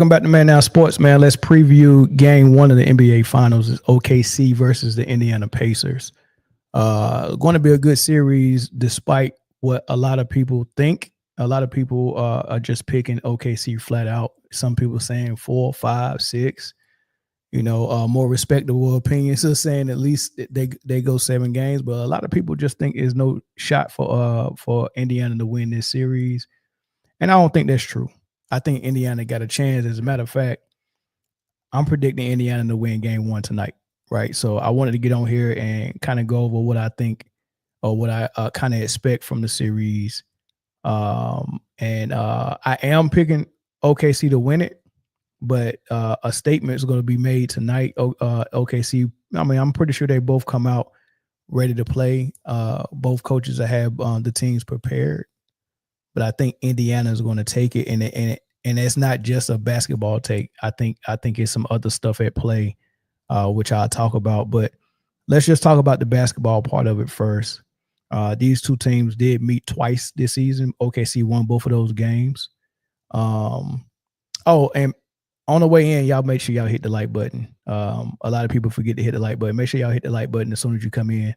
Welcome back to Man Now Sports, man. Let's preview game one of the NBA Finals. It's OKC versus the Indiana Pacers. Going to be a good series despite what a lot of people think. A lot of people are just picking OKC flat out. Some people saying 4, 5, 6. More respectable opinions are saying at least they go 7 games. But a lot of people just think there's no shot for Indiana to win this series. And I don't think that's true. I think Indiana got a chance. As a matter of fact, I'm predicting Indiana to win game one tonight, right? So I wanted to get on here and kind of go over what I think or what I kind of expect from the series. I am picking OKC to win it, but a statement is going to be made tonight. OKC, I mean, I'm pretty sure they both come out ready to play. Both coaches have the teams prepared. But I think Indiana is going to take it, and it's not just a basketball take. I think it's some other stuff at play, which I'll talk about. But let's just talk about the basketball part of it first. These two teams did meet twice this season. OKC won both of those games. And on the way in, y'all make sure y'all hit the like button. A lot of people forget to hit the like button. Make sure y'all hit the like button as soon as you come in.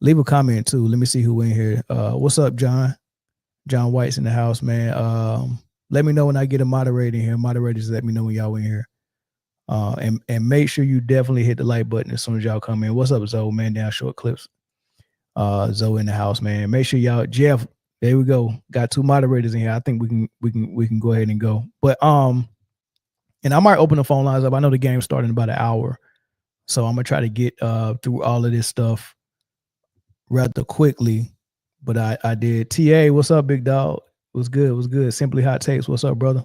Leave a comment too. Let me see who in here. What's up, John? John White's in the house, man. Let me know when I get a moderator in here. Moderators, let me know when y'all in here. And make sure you definitely hit the like button as soon as y'all come in. What's up, Zoe, man? Down short clips. Zoe in the house, man. Make sure y'all, Jeff. There we go. Got 2 moderators in here. I think we can go ahead and go. But and I might open the phone lines up. I know the game's starting in about an hour, so I'm gonna try to get through all of this stuff rather quickly. But I did. TA, what's up, big dog? What's good? Simply Hot Takes, what's up, brother?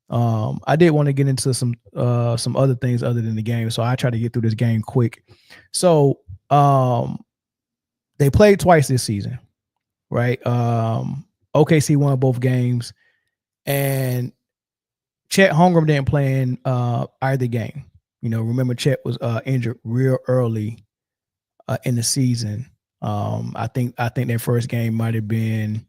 I did want to get into some other things other than the game, so I try to get through this game quick. So they played twice this season, right? OKC won both games, and Chet Holmgren didn't play in either game. Remember Chet was injured real early in the season. I think their first game might have been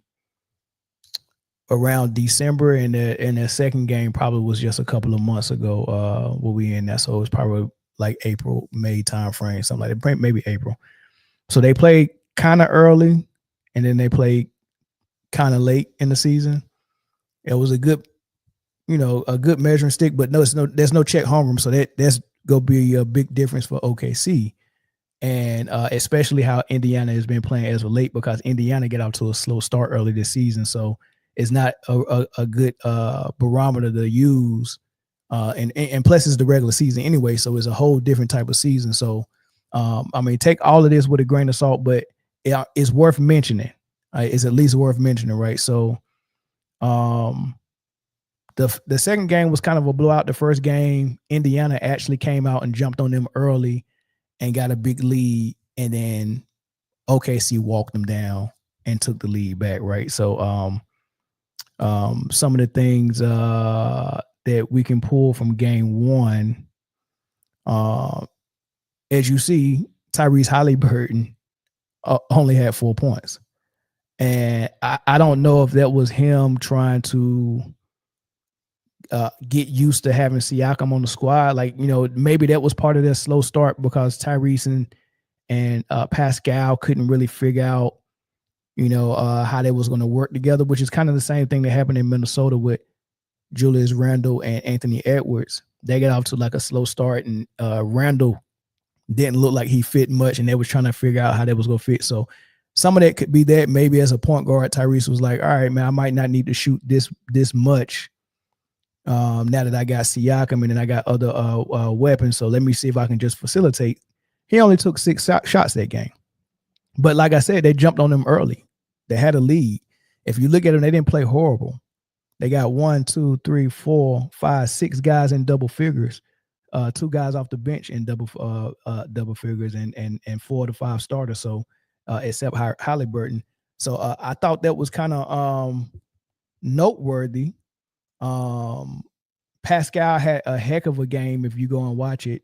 around December, and their second game probably was just a couple of months ago. What we in that, so it was probably like April, May time frame, something like that, maybe April. So they played kind of early, and then they played kind of late in the season. It was a good measuring stick, but there's no Chet Holmgren, so that's gonna be a big difference for OKC. And especially how Indiana has been playing as of late, because Indiana got out to a slow start early this season. So it's not a good barometer to use. And plus it's the regular season anyway. So it's a whole different type of season. So, take all of this with a grain of salt, but it's worth mentioning. It's at least worth mentioning, right? So the second game was kind of a blowout. The first game, Indiana actually came out and jumped on them early and got a big lead, and then OKC walked them down and took the lead back, right? So some of the things that we can pull from game one, as you see, Tyrese Halliburton only had 4 points. And I don't know if that was him trying to get used to having Siakam on the squad. Maybe that was part of their slow start, because Tyrese and Pascal couldn't really figure out, how they was going to work together, which is kind of the same thing that happened in Minnesota with Julius Randle and Anthony Edwards. They got off to like a slow start, and Randle didn't look like he fit much, and they was trying to figure out how they was going to fit. So some of that could be that maybe as a point guard, Tyrese was like, all right, man, I might not need to shoot this much. Now that I got Siakam and then I got other weapons, so let me see if I can just facilitate. He only took 6 shots that game. But like I said, they jumped on them early. They had a lead. If you look at them, they didn't play horrible. They got 1, 2, 3, 4, 5, 6 guys in double figures. 2 guys off the bench in double figures, and 4 to 5 starters. So except Halliburton. So I thought that was kind of noteworthy. Pascal had a heck of a game if you go and watch it.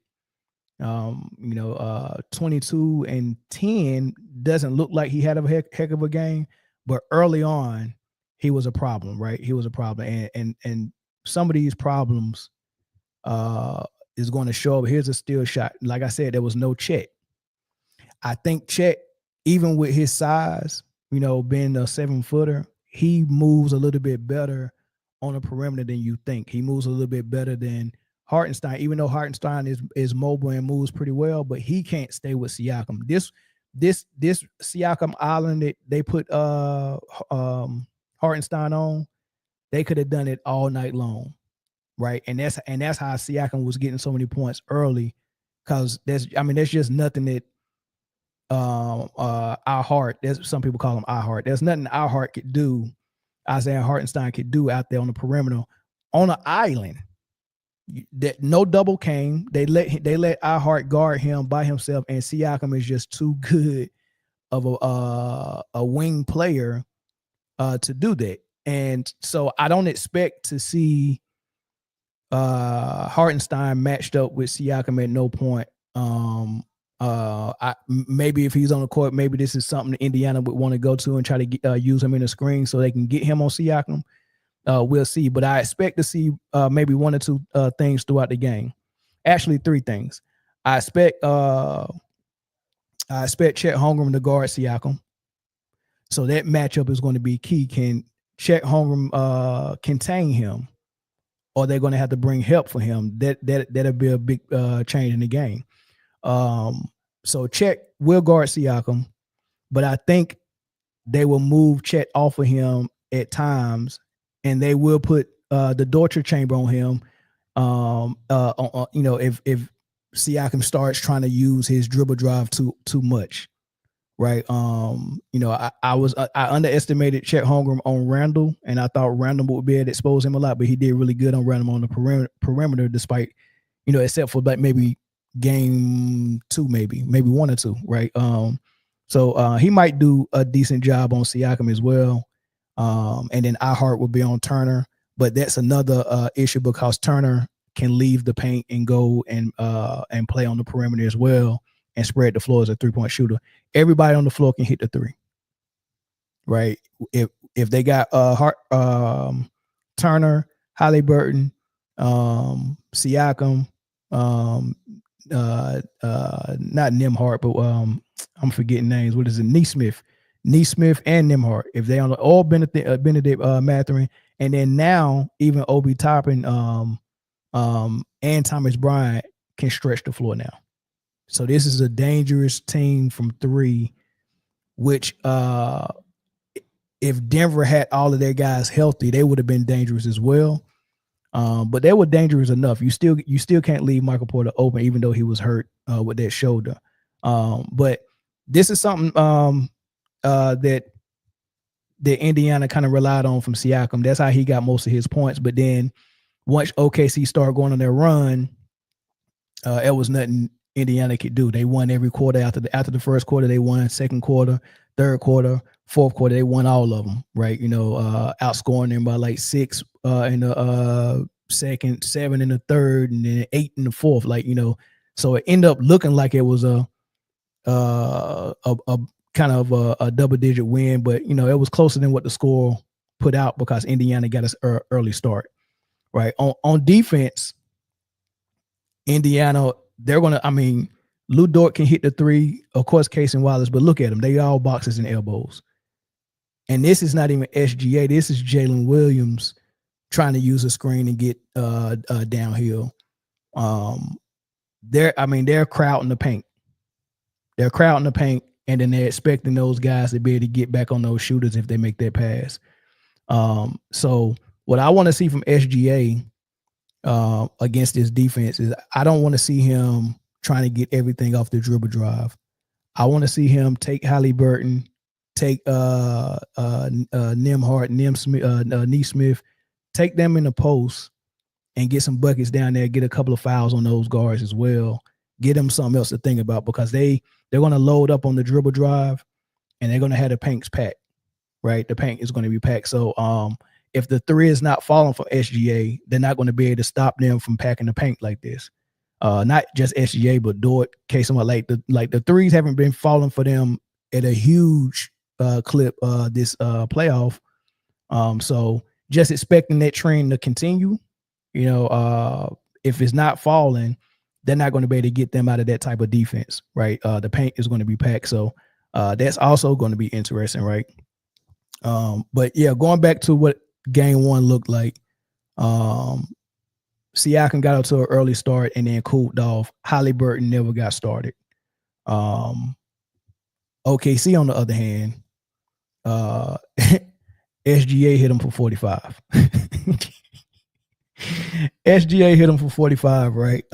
22 and 10 doesn't look like he had a heck of a game, but early on he was a problem, right? He was a problem, and some of these problems is going to show up. Here's a steal shot. Like I said, there was no check. I think Chet, even with his size, being a 7-footer, he moves a little bit better on the perimeter than you think. He moves a little bit better than Hartenstein, even though Hartenstein is mobile and moves pretty well, but he can't stay with Siakam. This Siakam island that they put Hartenstein on, they could have done it all night long, right? And that's how Siakam was getting so many points early, because there's just nothing that our heart. There's some people call him our heart. There's nothing our heart could do. Isaiah Hartenstein could do out there on the perimeter on an island. That no double came. They let our heart guard him by himself, and Siakam is just too good of a wing player to do that. And so I don't expect to see Hartenstein matched up with Siakam at no point. Maybe if he's on the court, maybe this is something Indiana would want to go to and try to use him in the screen so they can get him on Siakam. We'll see, but I expect to see maybe one or two things throughout the game. Actually, 3 things. I expect Chet Holmgren to guard Siakam, so that matchup is going to be key. Can Chet Holmgren contain him, or they're going to have to bring help for him? That'll be a big change in the game. So Chet will guard Siakam, but I think they will move Chet off of him at times, and they will put the torture chamber on him. If Siakam starts trying to use his dribble drive too much, right? I underestimated Chet Holmgren on Randall, and I thought Randall would be able to expose him a lot, but he did really good on Randall on the perimeter, despite except for like maybe game 2, maybe 1 or 2, right? So he might do a decent job on Siakam as well. And then iHeart will be on Turner, but that's another issue because Turner can leave the paint and go and play on the perimeter as well and spread the floor as a 3-point shooter. Everybody on the floor can hit the 3, right? If they got Turner, Halliburton, Siakam, not Nembhard, but I'm forgetting names. What is it? Neesmith and Nembhard. If they on all Benedict Mathurin, and then now even Obi Toppin and Thomas Bryant can stretch the floor now. So this is a dangerous team from 3, which if Denver had all of their guys healthy, they would have been dangerous as well. But they were dangerous enough. You still can't leave Michael Porter open, even though he was hurt with that shoulder. But this is something that Indiana kind of relied on from Siakam. That's how he got most of his points. But then once OKC started going on their run, it was nothing Indiana could do. They won every quarter. After the first quarter, they won. Second quarter, third quarter, fourth quarter, they won all of them, right? Outscoring them by like 6 in the second, 7 in the third, and then 8 in the fourth. So it ended up looking like it was a kind of a double-digit win, but it was closer than what the score put out because Indiana got us early start, right? On defense, Indiana, they're gonna. Lou Dort can hit the 3, of course, Case and Wallace, but look at them; they all boxes and elbows. And this is not even SGA. This is Jalen Williams trying to use a screen and get downhill. They're crowding the paint. They're crowding the paint, and then they're expecting those guys to be able to get back on those shooters if they make that pass. So what I want to see from SGA against this defense is I don't want to see him trying to get everything off the dribble drive. I want to see him take Halliburton, take Neesmith, take them in the post and get some buckets down there, get a couple of fouls on those guards as well. Get them something else to think about because they're going to load up on the dribble drive and they're going to have the paints packed, right? The paint is going to be packed. So if the 3 is not falling for SGA, they're not going to be able to stop them from packing the paint like this. Not just SGA, but Dort, case of like the 3s haven't been falling for them at a huge clip this playoff. So just expecting that trend to continue if it's not falling, they're not going to be able to get them out of that type of defense, right? The paint is going to be packed. So that's also going to be interesting, right? But yeah, going back to what game one looked like, Siakam got out to an early start and then cooled off. Halliburton never got started. OKC, on the other hand, SGA hit him for 45. SGA hit him for 45, right?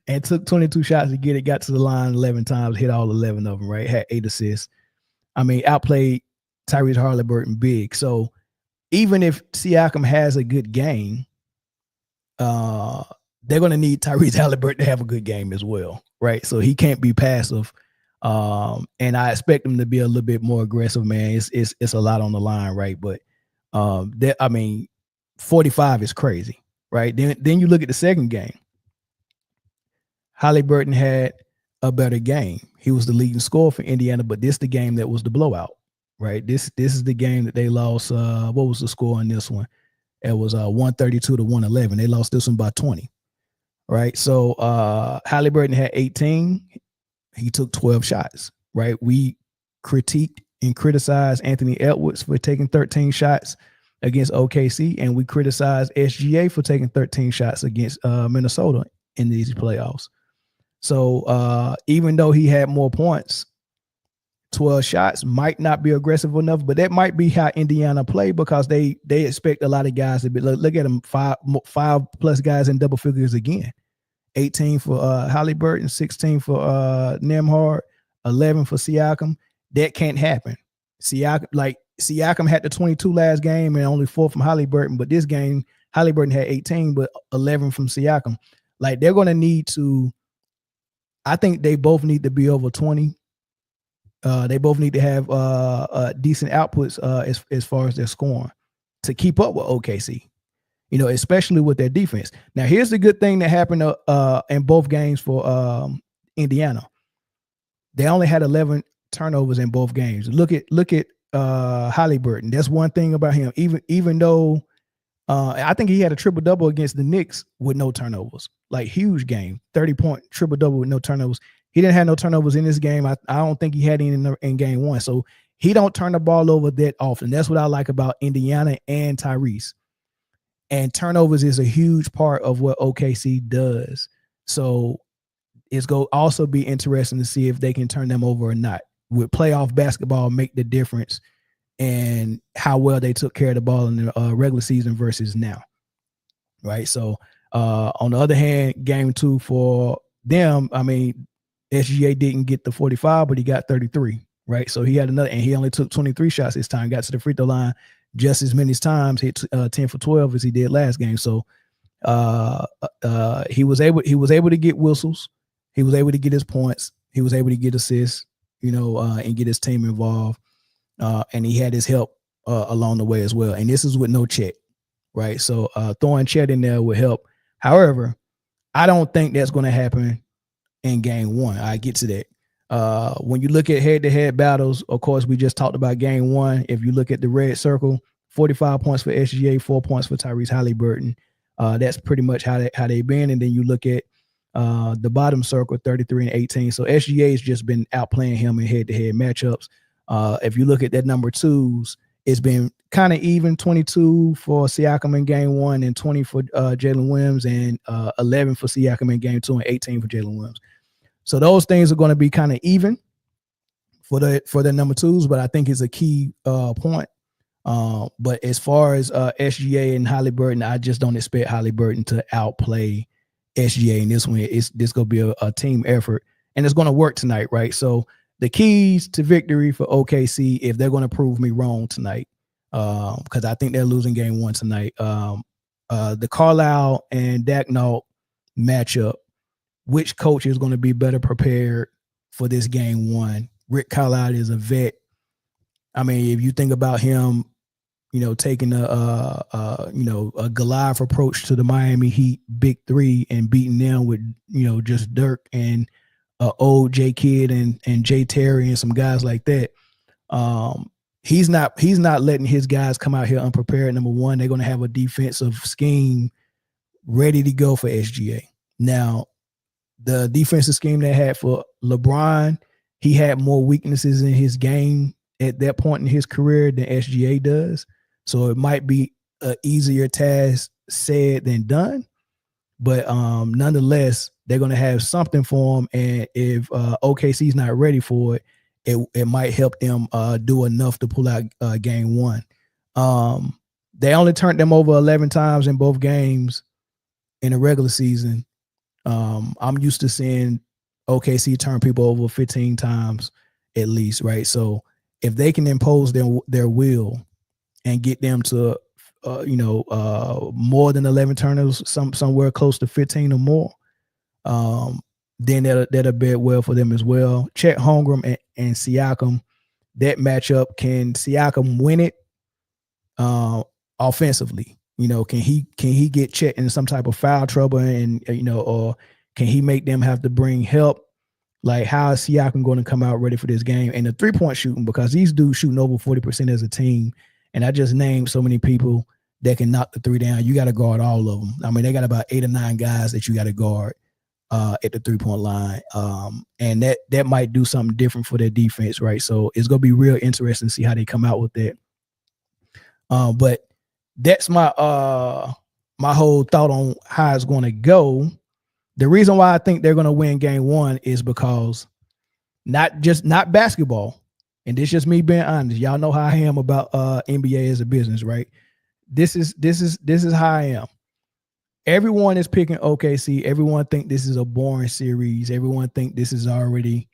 And took 22 shots to get it, got to the line 11 times, hit all 11 of them, right? Had 8 assists. I mean, outplayed Tyrese Halliburton big. So even if Siakam has a good game, they're going to need Tyrese Halliburton to have a good game as well, right? So he can't be passive. And I expect him to be a little bit more aggressive, man. It's a lot on the line, right? But 45 is crazy, right? Then you look at the second game. Halliburton had a better game. He was the leading scorer for Indiana, but this is the game that was the blowout, right? This is the game that they lost. What was the score in this one? It was 132 to 111. They lost this one by 20, right? So Halliburton had 18. He took 12 shots, right? We critiqued and criticized Anthony Edwards for taking 13 shots against OKC, and we criticized SGA for taking 13 shots against Minnesota in these playoffs. So even though he had more points, 12 shots might not be aggressive enough, but that might be how Indiana play, because they expect a lot of guys to be, look at them, five plus guys in double figures again. 18 for Halliburton, 16 for Nembhard, 11 for Siakam. That can't happen. Siakam had the 22 last game and only 4 from Halliburton, but this game Halliburton had 18, but 11 from Siakam. Like, they're going to need to, I think they both need to be over 20. They both need to have decent outputs as far as their scoring to keep up with OKC, especially with their defense. Now, here's the good thing that happened in both games for Indiana. They only had 11 turnovers in both games. Look at Halliburton. That's one thing about him. Even though I think he had a triple-double against the Knicks with no turnovers. Like, huge game, 30-point triple-double with no turnovers. He didn't have no turnovers in this game. I don't think he had any in game one. So he don't turn the ball over that often. That's what I like about Indiana and Tyrese. And turnovers is a huge part of what OKC does. So it's going to also be interesting to see if they can turn them over or not. With playoff basketball make the difference and how well they took care of the ball in the regular season versus now. Right. So on the other hand, game two for them, I mean, SGA didn't get the 45, but he got 33. Right. So he had another, and he only took 23 shots this time, got to the free throw line just as many times, hit 10 for 12 as he did last game. So he was able to get whistles. He was able to get his points. He was able to get assists, and get his team involved. And he had his help along the way as well. And this is with no Chet, right? So throwing Chet in there would help. However, I don't think that's going to happen in game one. I get to that. When you look at head-to-head battles, of course, we just talked about game one. If you look at the red circle, 45 points for SGA, 4 points for Tyrese Halliburton. That's pretty much how they've been. And then you look at the bottom circle, 33 and 18. So SGA has just been outplaying him in head-to-head matchups. If you look at that number twos, it's been kind of even, 22 for Siakam in game one and 20 for Jalen Williams, and 11 for Siakam in game two and 18 for Jalen Williams. So those things are going to be kind of even for the number twos, but I think it's a key point. But as far as SGA and Halliburton, I just don't expect Halliburton to outplay SGA in this one. This going to be a team effort, and it's going to work tonight, right? So the keys to victory for OKC, if they're going to prove me wrong tonight, because I think they're losing game one tonight. The Carlisle and Dacknault matchup, which coach is going to be better prepared for this game one? Rick Carlisle is a vet. I mean, if you think about him, taking a Goliath approach to the Miami Heat big three and beating them with, just Dirk and old J Kidd and Jay Terry and some guys like that. He's not letting his guys come out here unprepared. Number one, they're going to have a defensive scheme ready to go for SGA. Now, the defensive scheme they had for LeBron, he had more weaknesses in his game at that point in his career than SGA does. So it might be an easier task said than done. But nonetheless, they're going to have something for him. And if OKC's not ready for it, it might help them do enough to pull out game one. They only turned them over 11 times in both games in the regular season. I'm used to seeing OKC turn people over 15 times at least, right? So if they can impose their will and get them to more than 11 turnovers, somewhere close to 15 or more, then that'll bid well for them as well. Chet Holmgren and Siakam, that matchup, can Siakam win it offensively? Can he get Chet in some type of foul trouble, and or can he make them have to bring help? Like, how is Siakam going to come out ready for this game? And the 3-point shooting, because these dudes shooting over 40% as a team, and I just named so many people that can knock the three down. You got to guard all of them. I mean, they got about 8 or 9 guys that you got to guard at the 3-point line, and that might do something different for their defense, right? So it's going to be real interesting to see how they come out with that. But that's my my whole thought on how it's going to go. The reason why I think they're going to win game one is because not basketball, and this is just me being honest. Y'all know how I am about NBA as a business, right? This is how I am. Everyone is picking OKC. Everyone think this is a boring series. Everyone think this is already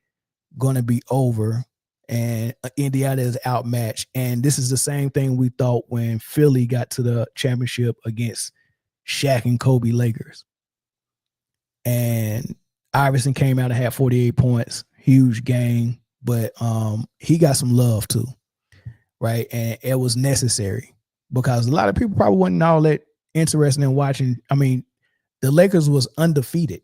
going to be over, and Indiana is outmatched. And this is the same thing we thought when Philly got to the championship against Shaq and Kobe Lakers. And Iverson came out and had 48 points, huge game, but he got some love too, right? And it was necessary because a lot of people probably wasn't all that interested in watching. I mean, the Lakers was undefeated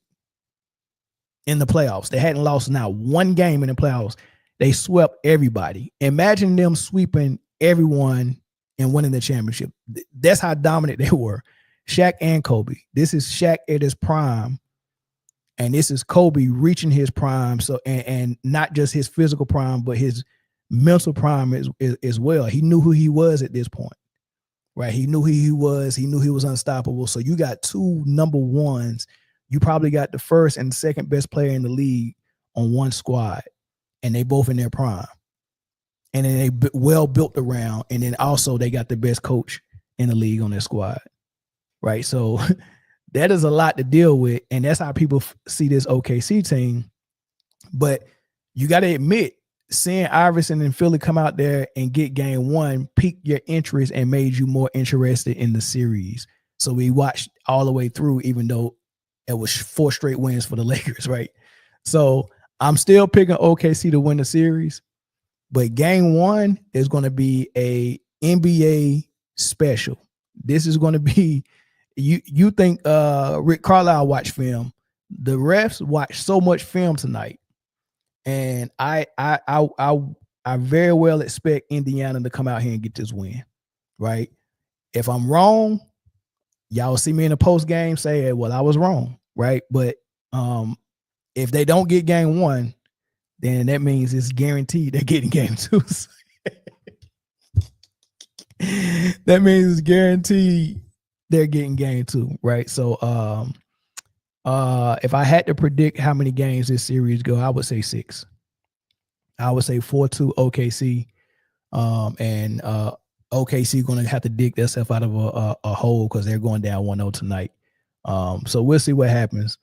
in the playoffs. They hadn't lost now one game in the playoffs. They swept everybody. Imagine them sweeping everyone and winning the championship. That's how dominant they were. Shaq and Kobe. This is Shaq at his prime, and this is Kobe reaching his prime. So, and not just his physical prime, but his mental prime as well. He knew who he was at this point, right? He knew who he was. He knew he was unstoppable. So you got two number ones. You probably got the first and second best player in the league on one squad, and they both in their prime. And then they well built around, and then also they got the best coach in the league on their squad, right? So that is a lot to deal with, and that's how people see this OKC team. But you got to admit, seeing Iverson and Philly come out there and get game one piqued your interest and made you more interested in the series. So we watched all the way through, even though it was 4 straight wins for the Lakers, right? So I'm still picking OKC to win the series, but game one is going to be a NBA special. This is going to be, you think Rick Carlisle watched film. The refs watched so much film tonight, and I very well expect Indiana to come out here and get this win, right? If I'm wrong, y'all see me in the post game say, hey, well, I was wrong, right? But if they don't get game one, then that means it's guaranteed they're getting game two. That means it's guaranteed they're getting game two, right? So if I had to predict how many games this series go, I would say 6. I would say 4-2 OKC. And OKC going to have to dig themselves out of a hole because they're going down 1-0 tonight. So we'll see what happens.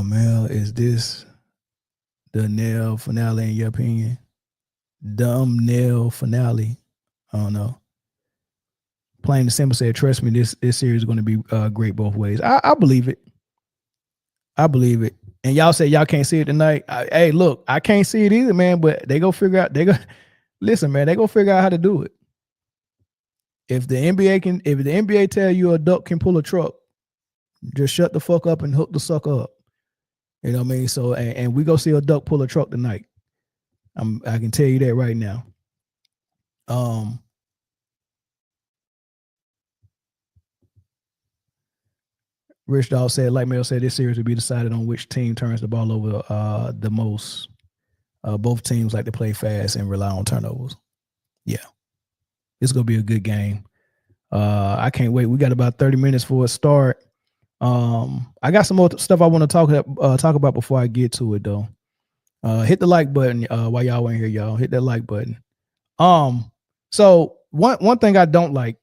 Mel, is this the nail finale in your opinion? Dumb nail finale. I don't know. Plain and simple said, trust me, this series is going to be great both ways. I believe it. I believe it. And y'all say y'all can't see it tonight. Hey, look, I can't see it either, man. But they go figure out. Listen, man. They go figure out how to do it. If the NBA tell you a duck can pull a truck, just shut the fuck up and hook the sucker up. You know what I mean? So, and we go see a duck pull a truck tonight. I can tell you that right now. Rich Dog said, like Mel said, this series will be decided on which team turns the ball over the most. Both teams like to play fast and rely on turnovers. Yeah, it's gonna be a good game. I can't wait. We got about 30 minutes for a start. I got some more stuff I want to talk about before I get to it though. Hit the like button while y'all ain't here, y'all. Hit that like button. So one thing I don't like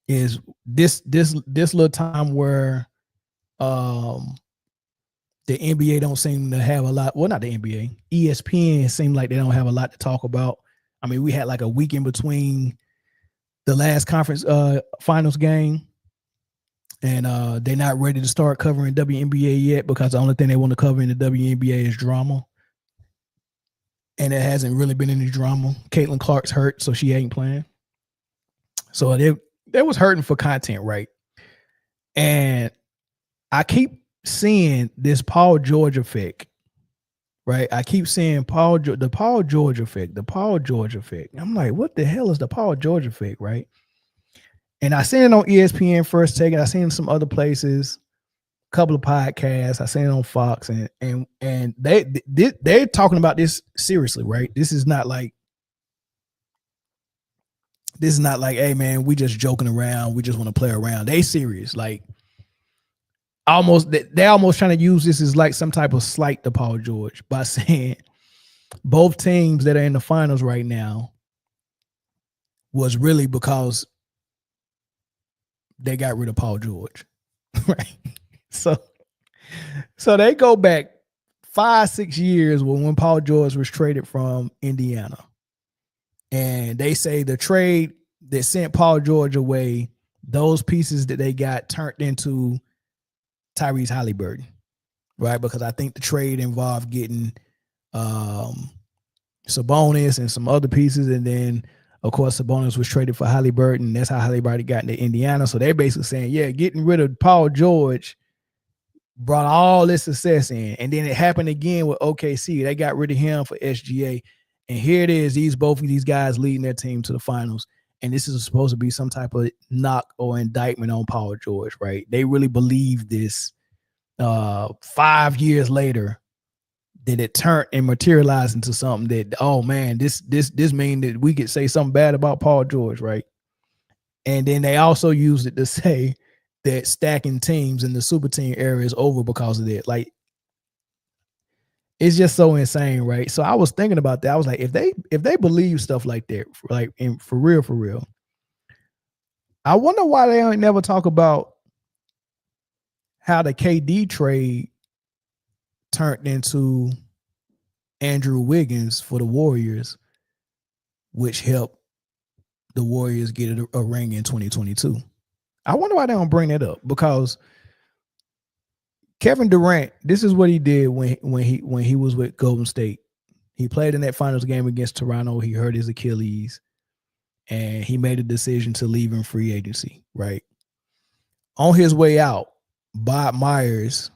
is this little time where the NBA don't seem to have a lot. Well, not the NBA. ESPN seem like they don't have a lot to talk about. I mean, we had like a week in between the last conference finals game, and they're not ready to start covering WNBA yet because the only thing they want to cover in the WNBA is drama. And it hasn't really been any drama. Caitlin Clark's hurt, so she ain't playing. So they was hurting for content, right? And I keep seeing this Paul George effect, right? I keep seeing the Paul George effect. I'm like, what the hell is the Paul George effect, right? And I seen it on ESPN First Take, and I seen it some other places, a couple of podcasts. I seen it on Fox, and they're talking about this seriously, right? This is not like, hey man, we just joking around. We just want to play around. They serious, like. They're almost trying to use this as like some type of slight to Paul George by saying both teams that are in the finals right now was really because they got rid of Paul George, right? So they go back 5-6 years when Paul George was traded from Indiana, and they say the trade that sent Paul George away, those pieces that they got turned into Tyrese Halliburton, right? Because I think the trade involved getting Sabonis and some other pieces, and then of course Sabonis was traded for Halliburton. That's how Halliburton got into Indiana. So they're basically saying, yeah, getting rid of Paul George brought all this success in, and then it happened again with OKC. They got rid of him for SGA, and here it is. Both of these guys leading their team to the finals. And this is supposed to be some type of knock or indictment on Paul George, right? They really believe this 5 years later that it turned and materialized into something that, oh man, this mean that we could say something bad about Paul George, right? And then they also used it to say that stacking teams in the super team era is over because of that. Like, it's just so insane, right? So I was thinking about that. I was like, if they believe stuff like that, like for real, I wonder why they don't never talk about how the KD trade turned into Andrew Wiggins for the Warriors, which helped the Warriors get a ring in 2022. I wonder why they don't bring that up, because Kevin Durant, this is what he did when he was with Golden State. He played in that finals game against Toronto. He hurt his Achilles, and he made a decision to leave in free agency, right? On his way out, Bob Myers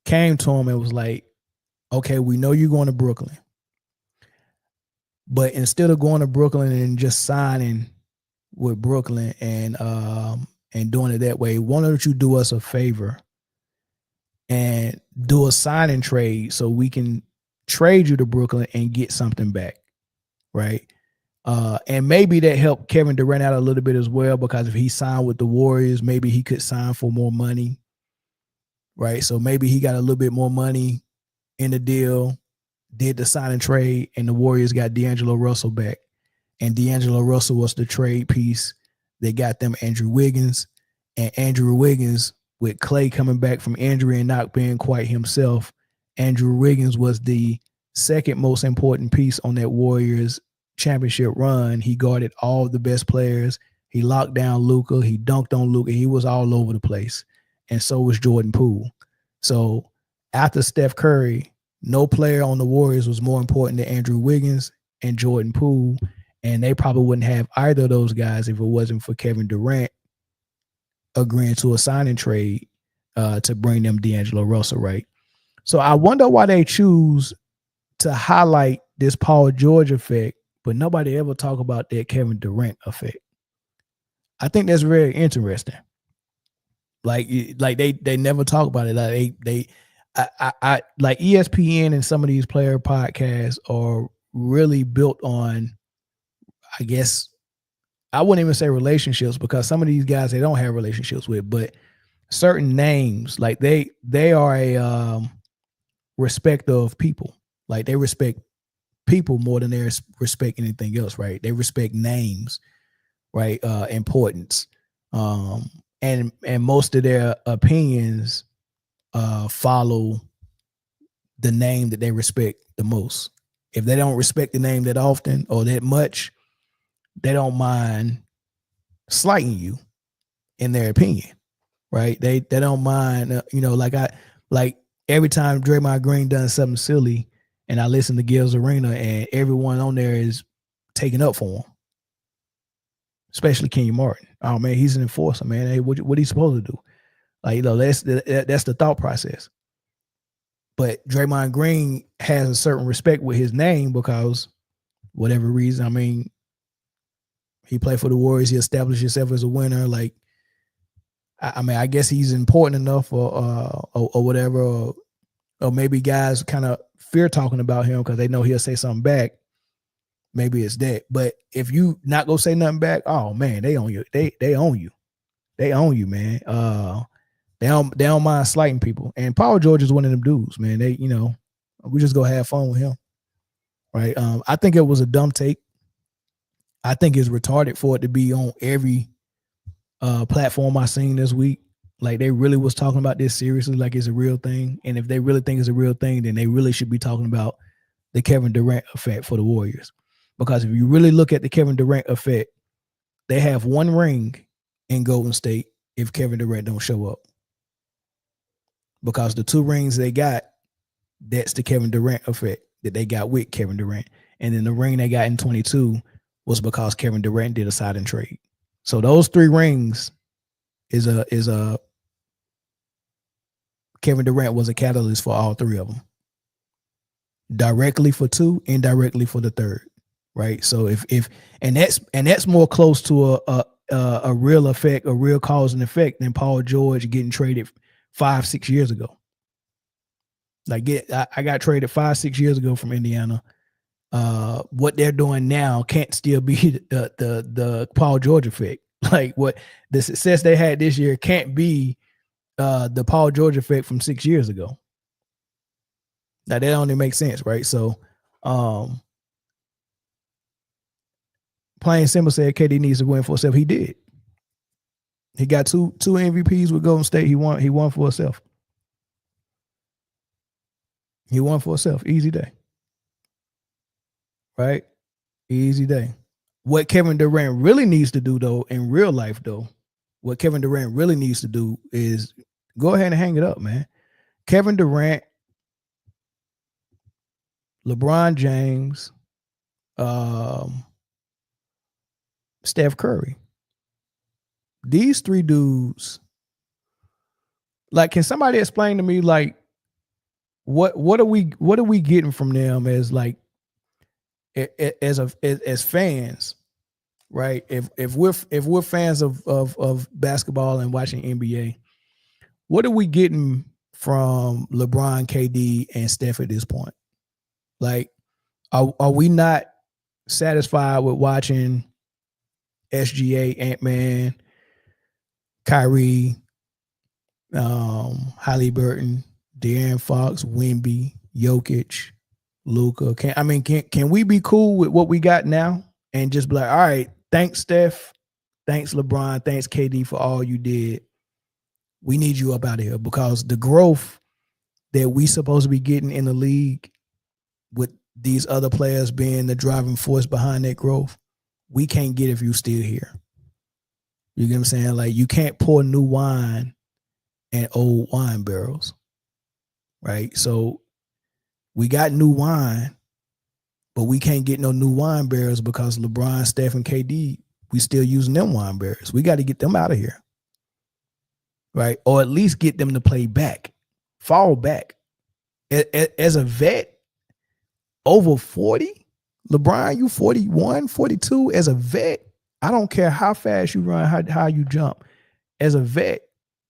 came to him and was like, okay, we know you're going to Brooklyn, but instead of going to Brooklyn and just signing with Brooklyn and doing it that way, why don't you do us a favor and do a sign and trade so we can trade you to Brooklyn and get something back, right? And maybe that helped Kevin Durant out a little bit as well, because if he signed with the Warriors, maybe he could sign for more money, right? So maybe he got a little bit more money in the deal, did the sign and trade, and the Warriors got D'Angelo Russell back. And D'Angelo Russell was the trade piece that got them Andrew Wiggins. And Andrew Wiggins, with Clay coming back from injury and not being quite himself, Andrew Wiggins was the second most important piece on that Warriors championship run. He guarded all the best players. He locked down Luka. He dunked on Luka. He was all over the place. And so was Jordan Poole. So after Steph Curry, no player on the Warriors was more important than Andrew Wiggins and Jordan Poole. And they probably wouldn't have either of those guys if it wasn't for Kevin Durant agreeing to a signing trade to bring them D'Angelo Russell, right? So I wonder why they choose to highlight this Paul George effect but nobody ever talk about that Kevin Durant effect. I think that's very interesting. Like they never talk about it. Like I like ESPN and some of these player podcasts are really built on, I guess, I wouldn't even say relationships, because some of these guys they don't have relationships with, but certain names, like they are a respect of people. Like they respect people more than they respect anything else, right? They respect names, right? Importance. And most of their opinions follow the name that they respect the most. If they don't respect the name that often or that much, they don't mind slighting you in their opinion, right? They don't mind, like every time Draymond Green done something silly, and I listen to Gil's Arena, and everyone on there is taking up for him, especially Kenyon Martin. Oh man, he's an enforcer, man. Hey, what he's supposed to do? Like, that's the thought process. But Draymond Green has a certain respect with his name because whatever reason. I mean, he played for the Warriors. He established himself as a winner. Like, I mean, I guess he's important enough, or whatever, or maybe guys kind of fear talking about him because they know he'll say something back. Maybe it's that. But if you not gonna say nothing back, oh man, they own you. They own you. They own you, man. They don't mind slighting people. And Paul George is one of them dudes, man. We just go have fun with him, right? I think it was a dumb take. I think it's retarded for it to be on every platform I seen this week. Like, they really was talking about this seriously, like it's a real thing. And if they really think it's a real thing, then they really should be talking about the Kevin Durant effect for the Warriors. Because if you really look at the Kevin Durant effect, they have one ring in Golden State if Kevin Durant don't show up. Because the 2 rings they got, that's the Kevin Durant effect that they got with Kevin Durant. And then the ring they got in 22 was because Kevin Durant did a sign and trade. So those 3 rings is a Kevin Durant was a catalyst for all 3 of them. Directly for 2, indirectly for the 3rd, right? So if that's more close to a real effect, a real cause and effect than Paul George getting traded 5-6 years ago. Like, I got traded 5-6 years ago from Indiana. What they're doing now can't still be the Paul George effect. Like, what the success they had this year can't be the Paul George effect from 6 years ago. Now that only makes sense, right? So, plain simple said KD needs to win for himself. He did. He got two MVPs with Golden State. He won for himself. He won for himself. Easy day. Right? Easy day. What Kevin Durant really needs to do, though, in real life, though, what Kevin Durant really needs to do is go ahead and hang it up, man. Kevin Durant, LeBron James, Steph Curry. These 3 dudes, like, can somebody explain to me, like, what are we getting from them as, like, as fans, right? If we're fans of basketball and watching NBA, what are we getting from LeBron, KD, and Steph at this point? Like, are we not satisfied with watching SGA, Ant-Man, Kyrie, Halliburton, De'Aaron Fox, Wemby, Jokic, Luka? Can we be cool with what we got now and just be like, all right, thanks Steph, thanks LeBron, thanks KD for all you did. We need you up out of here, because the growth that we supposed to be getting in the league with these other players being the driving force behind that growth, we can't get if you still here. You get what I'm saying? Like, you can't pour new wine in old wine barrels, right? So we got new wine, but we can't get no new wine barrels because LeBron, Steph, and KD, we still using them wine barrels. We got to get them out of here, right? Or at least get them to play back, fall back. As a vet, over 40, LeBron, you 41, 42 as a vet. I don't care how fast you run, how you jump. As a vet,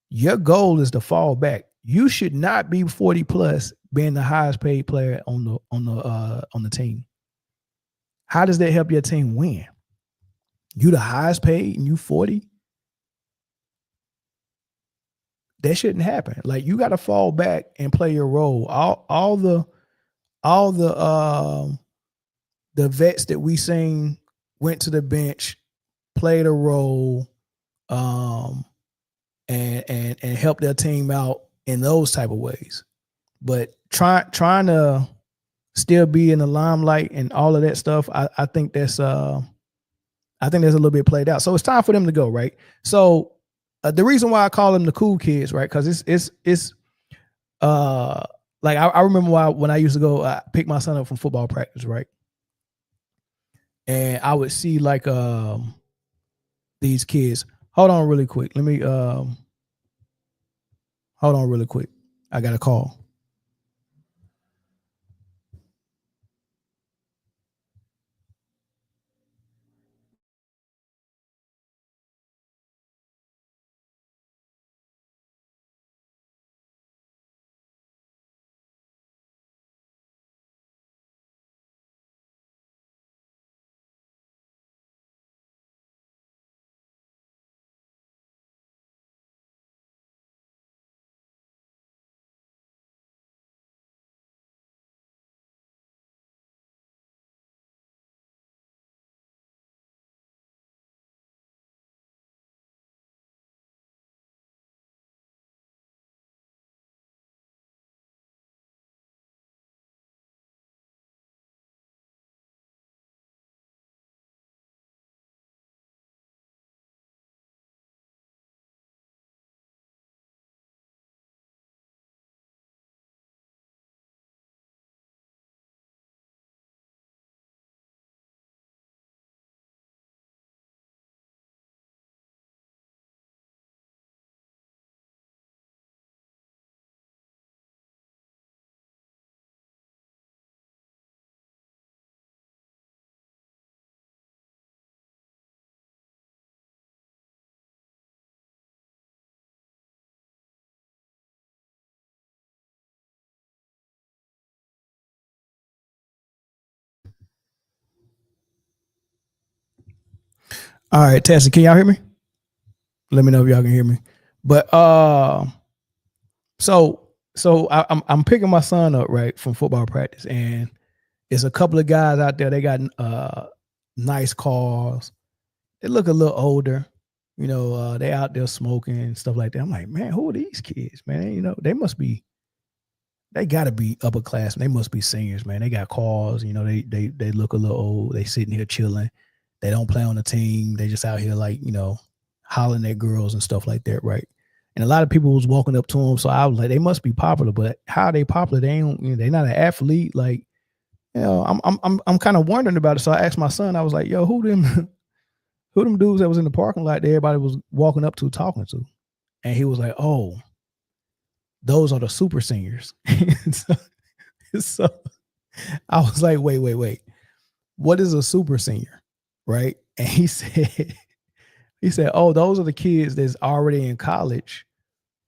your goal is to fall back. You should not be 40 plus being the highest paid player on the team. How does that help your team win? You the highest paid and you 40? That shouldn't happen. Like, you got to fall back and play your role. All the vets that we seen went to the bench, played a role, and helped their team out in those type of ways. But trying to still be in the limelight and all of that stuff, I think that's a little bit played out. So it's time for them to go, right? So the reason why I call them the cool kids, right? Because it's like I remember when I used to go pick my son up from football practice, right? And I would see like these kids. Hold on really quick. Let me hold on really quick. I got a call. All right, Tessa, can y'all hear me? Let me know if y'all can hear me. But so I'm picking my son up right from football practice, and there's a couple of guys out there. They got nice cars. They look a little older. You know, they out there smoking and stuff like that. I'm like, man, who are these kids, man? You know, they got to be upper class. They must be seniors, man. They got cars. You know, they look a little old. They sitting here chilling. They don't play on the team. They just out here like, you know, hollering at girls and stuff like that, right? And a lot of people was walking up to them, so I was like, they must be popular. But how are they popular? They ain't, you know, they're not an athlete. Like, you know, I'm kind of wondering about it. So I asked my son. I was like, yo, who them dudes that was in the parking lot that everybody was walking up to talking to? And he was like, oh, those are the super seniors. so I was like, wait. What is a super senior? Right? And he said, oh, those are the kids that's already in college,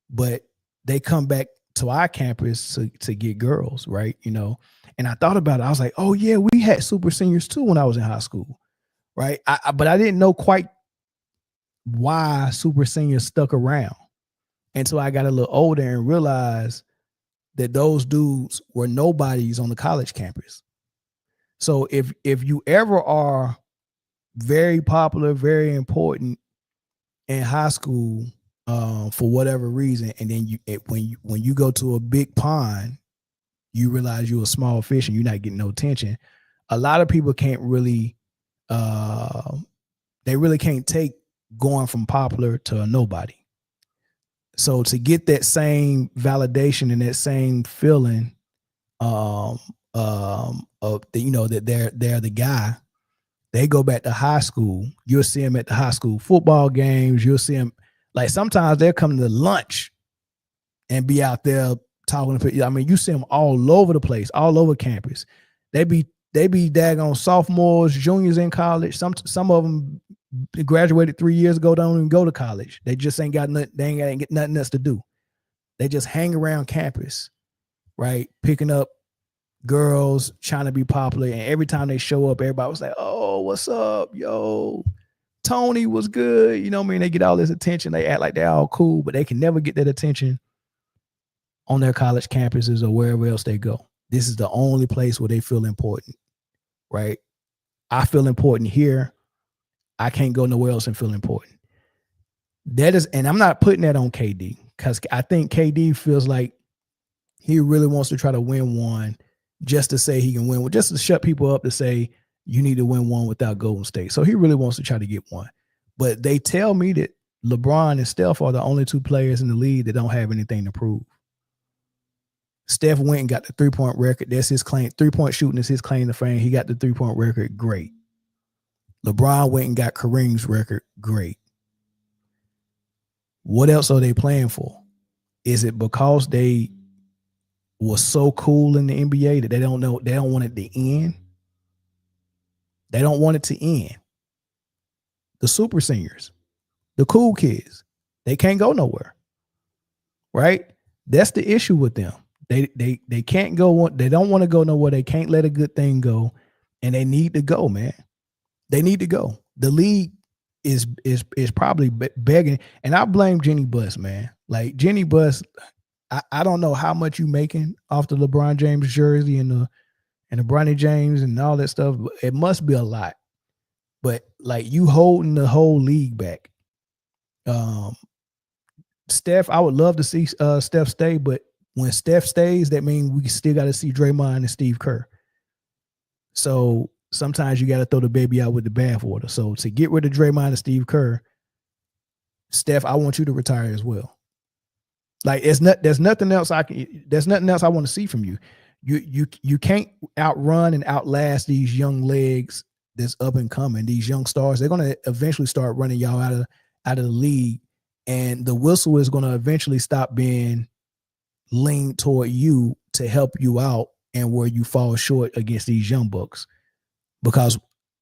but they come back to our campus to get girls, right? You know, and I thought about it. I was like, oh yeah, we had super seniors too when I was in high school, right? But I didn't know quite why super seniors stuck around until I got a little older and realized that those dudes were nobodies on the college campus. So if you ever are very popular, very important in high school, for whatever reason, and then when you go to a big pond, you realize you're a small fish and you're not getting no attention. A lot of people can't really, they really can't take going from popular to a nobody. So to get that same validation and that same feeling, of the, you know, that they're the guy, they go back to high school. You'll see them at the high school football games. You'll see them, like, sometimes they'll come to lunch and be out there talking to people. I mean, you see them all over the place, all over campus. They be they be daggone sophomores, juniors in college. Some of them graduated 3 years ago, don't even go to college. They just ain't got nothing. They ain't get nothing else to do. They just hang around campus, right? Picking up girls, trying to be popular. And every time they show up, everybody was like, "Oh, what's up, yo? Tony was good." You know what I mean? They get all this attention. They act like they're all cool, but they can never get that attention on their college campuses or wherever else they go. This is the only place where they feel important, right? I feel important here. I can't go nowhere else and feel important. That is, and I'm not putting that on KD because I think KD feels like he really wants to try to win one just to say he can win one, just to shut people up to say you need to win one without Golden State. So he really wants to try to get one. But they tell me that LeBron and Steph are the only two players in the league that don't have anything to prove. Steph went and got the 3-point record. That's his claim. 3-point shooting is his claim to fame. He got the 3-point record. Great. LeBron went and got Kareem's record. Great. What else are they playing for? Is it because they were so cool in the NBA that they don't want it to end? They don't want it to end. The super seniors, the cool kids, they can't go nowhere. Right? That's the issue with them. They can't go. They don't want to go nowhere. They can't let a good thing go, and they need to go, man. They need to go. The league is probably begging, and I blame Jenny Buss, man. Like Jenny Buss, I don't know how much you making off the LeBron James jersey and the Bronny James and all that stuff. But it must be a lot. But like you holding the whole league back. Steph, I would love to see Steph stay, but when Steph stays, that means we still got to see Draymond and Steve Kerr. So sometimes you got to throw the baby out with the bathwater. So to get rid of Draymond and Steve Kerr, Steph, I want you to retire as well. Like there's nothing else I want to see from you. You can't outrun and outlast these young legs that's up and coming. These young stars, they're going to eventually start running y'all out of the league, and the whistle is going to eventually stop being leaned toward you to help you out and where you fall short against these young bucks. Because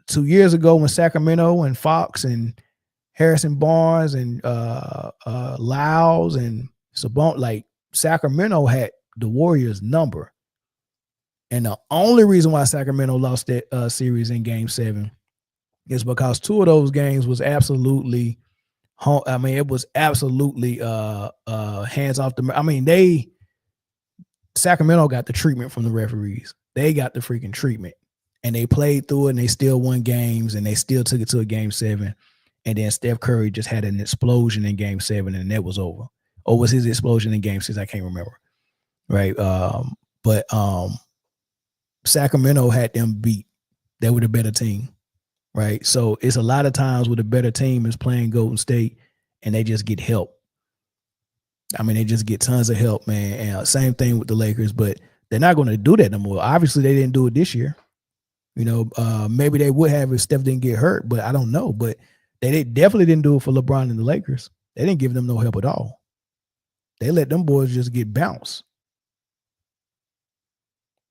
2 years ago when Sacramento and Fox and Harrison Barnes and Lyles and Sabon, like Sacramento had the Warriors number. And the only reason why Sacramento lost that series in Game 7 is because 2 of those games was absolutely, it was absolutely hands off the. I mean, Sacramento got the treatment from the referees. They got the freaking treatment, and they played through it, and they still won games, and they still took it to a Game 7. And then Steph Curry just had an explosion in Game 7, and that was over. Or was his explosion in Game 6? I can't remember. Right. But Sacramento had them beat. They were the better team. Right. So it's a lot of times where the better team is playing Golden State and they just get help. I mean, they just get tons of help, man. And same thing with the Lakers, but they're not going to do that no more. Obviously, they didn't do it this year. You know, maybe they would have if Steph didn't get hurt, but I don't know. But they definitely didn't do it for LeBron and the Lakers. They didn't give them no help at all. They let them boys just get bounced.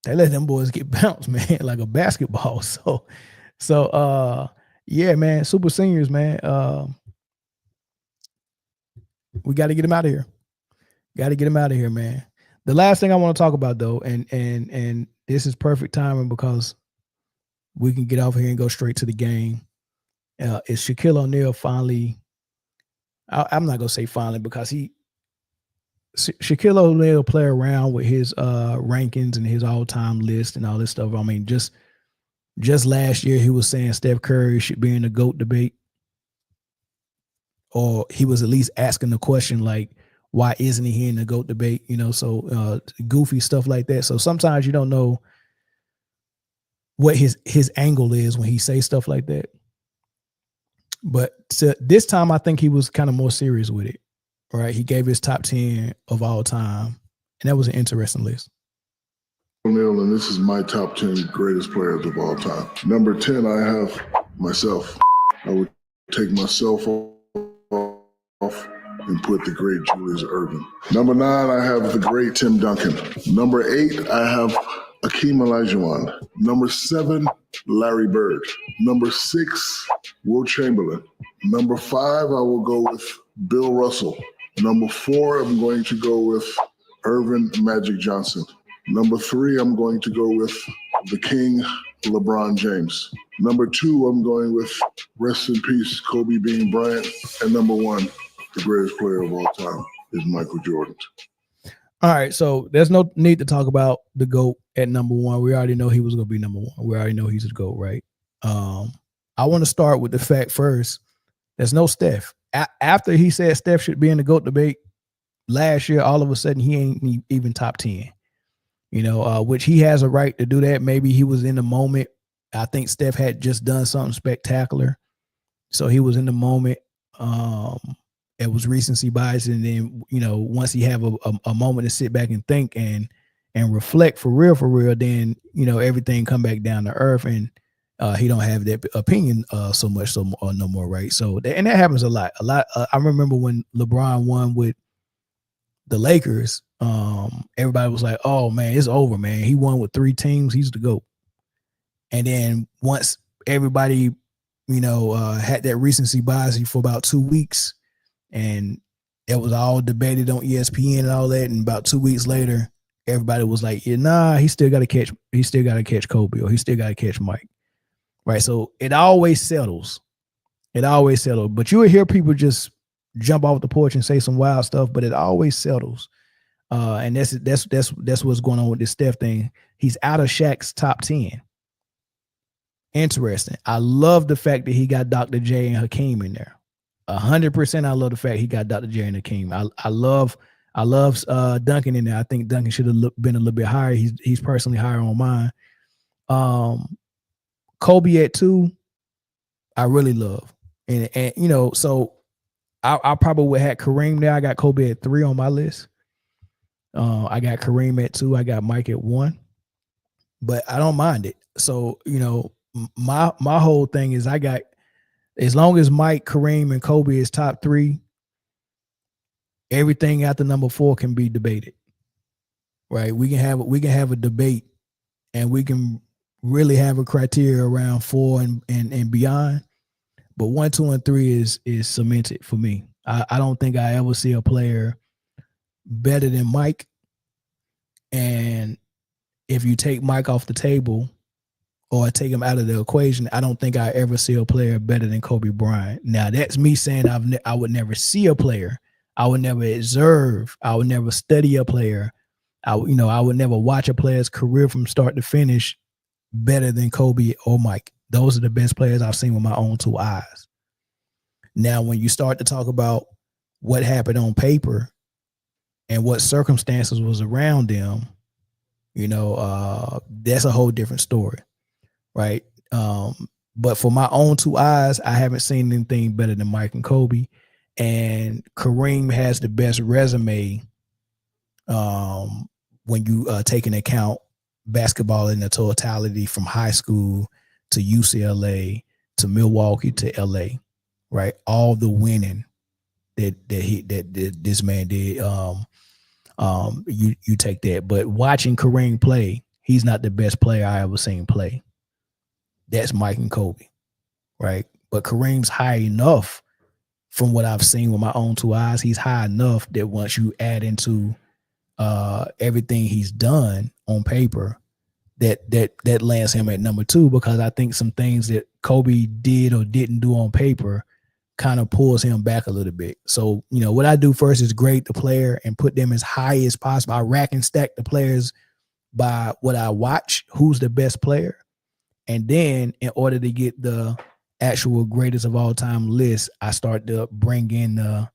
They let them boys get bounced, man, like a basketball. So yeah, man, super seniors, man. We got to get them out of here. Got to get them out of here, man. The last thing I want to talk about, though, and this is perfect timing because we can get off here and go straight to the game. Is Shaquille O'Neal finally? I'm not gonna say finally because Shaquille O'Neal play around with his rankings and his all-time list and all this stuff. I mean, just last year he was saying Steph Curry should be in the GOAT debate, or he was at least asking the question like, why isn't he in the GOAT debate? You know, so goofy stuff like that. So sometimes you don't know what his angle is when he says stuff like that. But this time, I think he was kind of more serious with it. Right, he gave his top 10 of all time, and that was an interesting list. O'Neal, and this is my top 10 greatest players of all time. Number 10, I have myself. I would take myself off and put the great Julius Erving. Number 9, I have the great Tim Duncan. Number 8, I have Akeem Olajuwon. Number 7, Larry Bird. Number 6, Will Chamberlain. Number 5, I will go with Bill Russell. Number 4, I'm going to go with Irvin Magic Johnson. Number 3, I'm going to go with the King, LeBron James. Number 2, I'm going with, rest in peace, Kobe Bean Bryant. And number 1, the greatest player of all time is Michael Jordan. All right, so there's no need to talk about the GOAT at number 1. We already know he was going to be number 1. We already know he's the GOAT, right? I want to start with the fact first. There's no Steph. After he said Steph should be in the GOAT debate last year, all of a sudden he ain't even top 10. Which he has a right to do that. Maybe he was in the moment. I think Steph had just done something spectacular, so he was in the moment. It was recency bias, and then once he have a moment to sit back and think and reflect for real, then everything come back down to earth, and he don't have that opinion so much no more, right? So and that happens a lot. I remember when LeBron won with the Lakers, everybody was like, "Oh man, it's over, man. He won with 3 teams. He's the GOAT." And then once everybody, had that recency bias for about 2 weeks, and it was all debated on ESPN and all that, and about 2 weeks later, everybody was like, "Yeah, nah, he still got to catch Kobe, or he still got to catch Mike." Right? So it always settles. But you would hear people just jump off the porch and say some wild stuff, but it always settles. And that's what's going on with this Steph thing. He's out of Shaq's top 10. Interesting. I love the fact that he got Dr. J and Hakeem in there. 100%. I love the fact he got Dr. J and Hakeem. I love Duncan in there. I think Duncan should have been a little bit higher. He's personally higher on mine. Kobe at 2, I really love. And so I probably would have Kareem there. I got Kobe at 3 on my list. I got Kareem at 2. I got Mike at 1. But I don't mind it. So, my whole thing is I got, as long as Mike, Kareem, and Kobe is top 3, everything after number 4 can be debated. Right? We can have a debate, and we can really have a criteria around 4 and beyond. But 1, 2, and 3 is cemented for me. I don't think I ever see a player better than Mike. And if you take Mike off the table or take him out of the equation, I don't think I ever see a player better than Kobe Bryant. Now, that's me saying I would never see a player. I would never observe. I would never study a player. I would never watch a player's career from start to finish better than Kobe or Mike. Those are the best players I've seen with my own 2 eyes. Now, when you start to talk about what happened on paper and what circumstances was around them, that's a whole different story, right? But for my own 2 eyes, I haven't seen anything better than Mike and Kobe. And Kareem has the best resume when you take into account basketball in the totality, from high school to UCLA to Milwaukee to LA, right? All the winning that this man did. You take that, but watching Kareem play, he's not the best player I ever seen play. That's Mike and Kobe, right? But Kareem's high enough, from what I've seen with my own 2 eyes. He's high enough that once you add into everything he's done on paper, that lands him at number 2, because I think some things that Kobe did or didn't do on paper kind of pulls him back a little bit. So, what I do first is grade the player and put them as high as possible. I rack and stack the players by what I watch, who's the best player. And then in order to get the actual greatest of all time list, I start to bring in the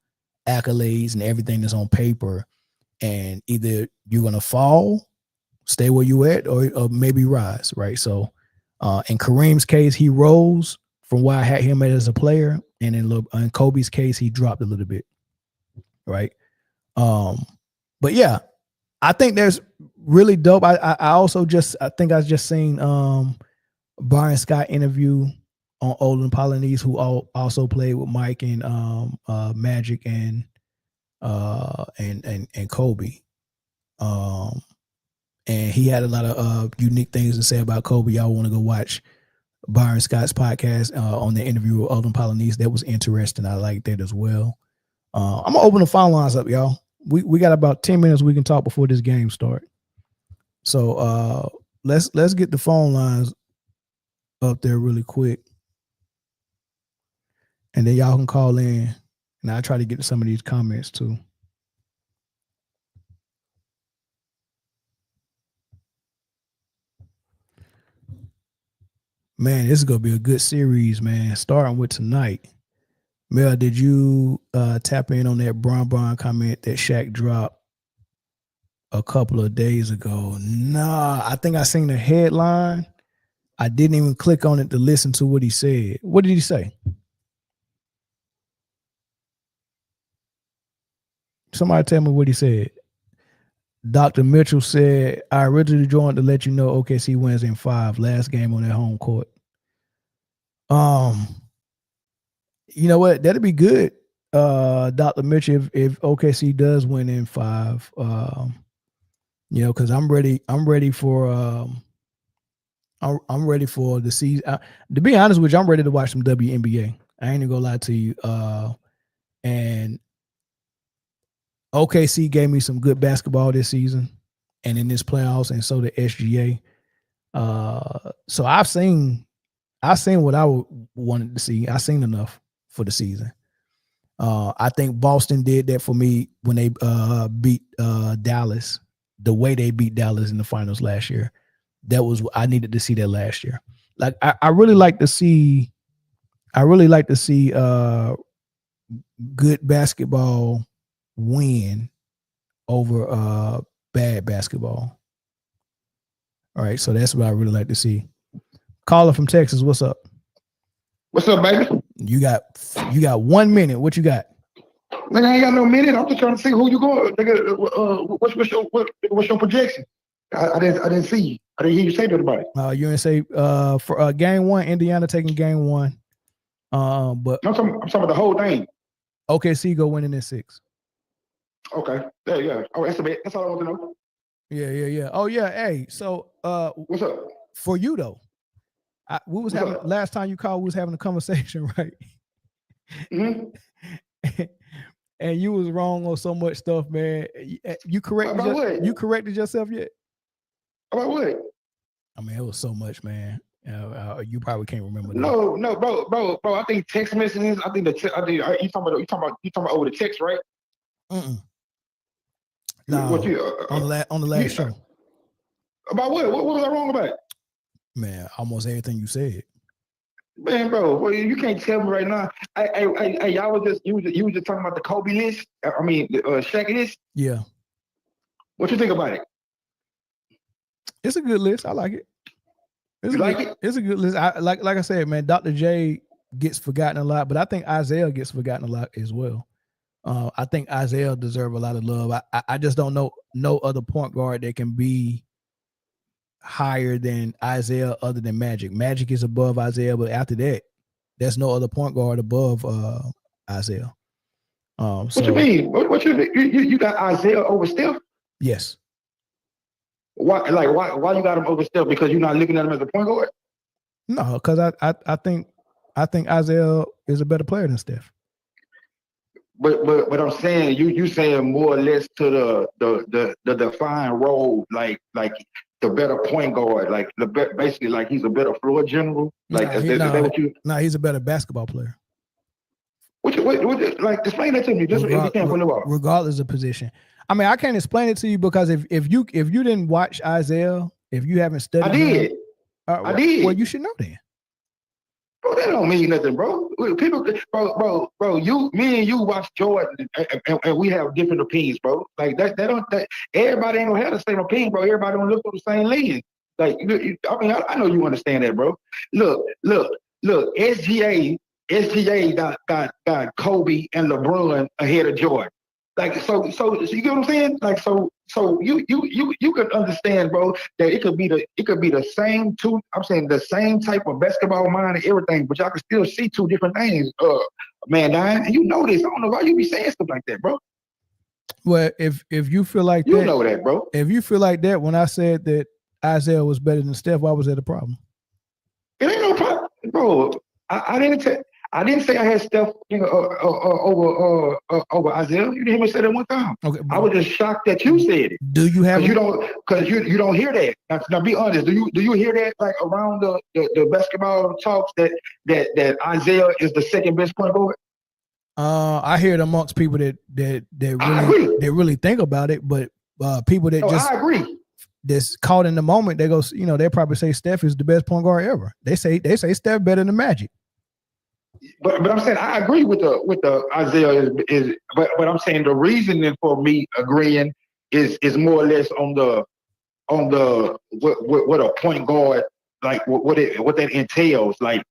accolades and everything that's on paper. And either you're going to fall, stay where you at, or maybe rise, right? So in Kareem's case, he rose from where I had him at as a player. And in Kobe's case, he dropped a little bit, right? But yeah, I think there's really dope. I think I just seen Brian Scott interview on Olin Polynice, who also played with Mike and Magic and Kobe. and he had a lot of unique things to say about Kobe. Y'all want to go watch Byron Scott's podcast on the interview with Alden Polynice. That was interesting. I like that as well. I'm gonna open the phone lines up, y'all. We got about 10 minutes we can talk before this game start. So let's get the phone lines up there really quick, and then y'all can call in, and I'll try to get to some of these comments too. Man, this is gonna be a good series, man. Starting with tonight. Mel, did you tap in on that Bron comment that Shaq dropped a couple of days ago? Nah, I think I seen the headline. I didn't even click on it to listen to what he said. What did he say? Somebody tell me what he said. Dr. Mitchell said, I originally joined to let you know OKC wins in 5, last game on their home court. You know what? That'd be good, Dr. Mitchell, if OKC does win in 5. You know, because I'm ready for I'm ready for the season. To be honest with you, I'm ready to watch some WNBA. I ain't gonna lie to you. And OKC gave me some good basketball this season and in this playoffs, and so the SGA. So I've seen what I wanted to see. I seen enough for the season. I think Boston did that for me when they beat Dallas, the way they beat Dallas in the finals last year. That was, I needed to see that last year. Like I really like to see good basketball win over bad baskbasketball. All right, so that's what I really like to see. Caller from Texas, what's up? What's up, baby? You got 1 minute. What you got? Nigga, I ain't got no minute. I'm just trying to see who you going. Nigga, what's your projection? I didn't see you. I didn't hear you say to anybody. You didn't say for game 1, Indiana taking game 1. But I'm talking about the whole thing. OKC go winning in 6. Okay. Yeah. Oh, that's all I want to know. Yeah. Oh yeah. Hey, so what's up for you though? Last time you called, we was having a conversation, right? Mm-hmm. And you was wrong on so much stuff, man. You corrected yourself yet? About what? I mean, it was so much, man. You probably can't remember. No, bro. I think text messages. I think you talking about over the text, right? No, on the last show. About what? What was I wrong about? Man, almost everything you said. Man, bro, well, you can't tell me right now. Y'all was just talking about the Kobe list. I mean, the Shaq list. Yeah. What you think about it? It's a good list. I like it. It's a good list. Like I said, man. Dr. J gets forgotten a lot, but I think Isaiah gets forgotten a lot as well. I think Isaiah deserves a lot of love. I just don't know no other point guard that can be higher than Isaiah other than Magic. Magic is above Isaiah, but after that, there's no other point guard above Isaiah. What you mean? What you got Isaiah over Steph? Yes. Why you got him over Steph? Because you're not looking at him as a point guard? No, because I think Isaiah is a better player than Steph. But I'm saying you saying more or less to the defined role, like the better point guard, basically like he's a better floor general. Is that what you? No, he's a better basketball player. What explain that to me. Just regardless of position. I mean, I can't explain it to you because if you didn't watch Isaiah, if you haven't studied, I did. I did. Well, you should know then. Bro, that don't mean nothing, bro. People, bro. Me and you watch Jordan, and we have different opinions, bro. Like that everybody ain't gonna have the same opinion, bro. Everybody don't look through the same lens. Like, I mean, I know you understand that, bro. Look. SGA got Kobe and LeBron ahead of Jordan. Like, so you get what I'm saying? Like, so you could understand, bro, that it could be the same two. I'm saying the same type of basketball mind and everything, but y'all can still see two different things. Man, and you know this. I don't know why you be saying stuff like that, bro. Well, if you feel like You that, know that, bro. if you feel like that, when I said that Isaiah was better than Steph, why was that a problem? It ain't no problem, bro. I didn't say I had Steph over Isaiah. You didn't hear me say that one time. Okay, I was just shocked that you said it. Do you have? Because you don't hear that. Now be honest. Do you hear that like around the basketball talks that Isaiah is the second best point guard? I hear it amongst people that really think about it, but people that I agree. That's caught in the moment, they go, they probably say Steph is the best point guard ever. They say Steph better than Magic. But I'm saying I agree with the Isaiah but I'm saying the reasoning for me agreeing is more or less on the what a point guard like what that entails like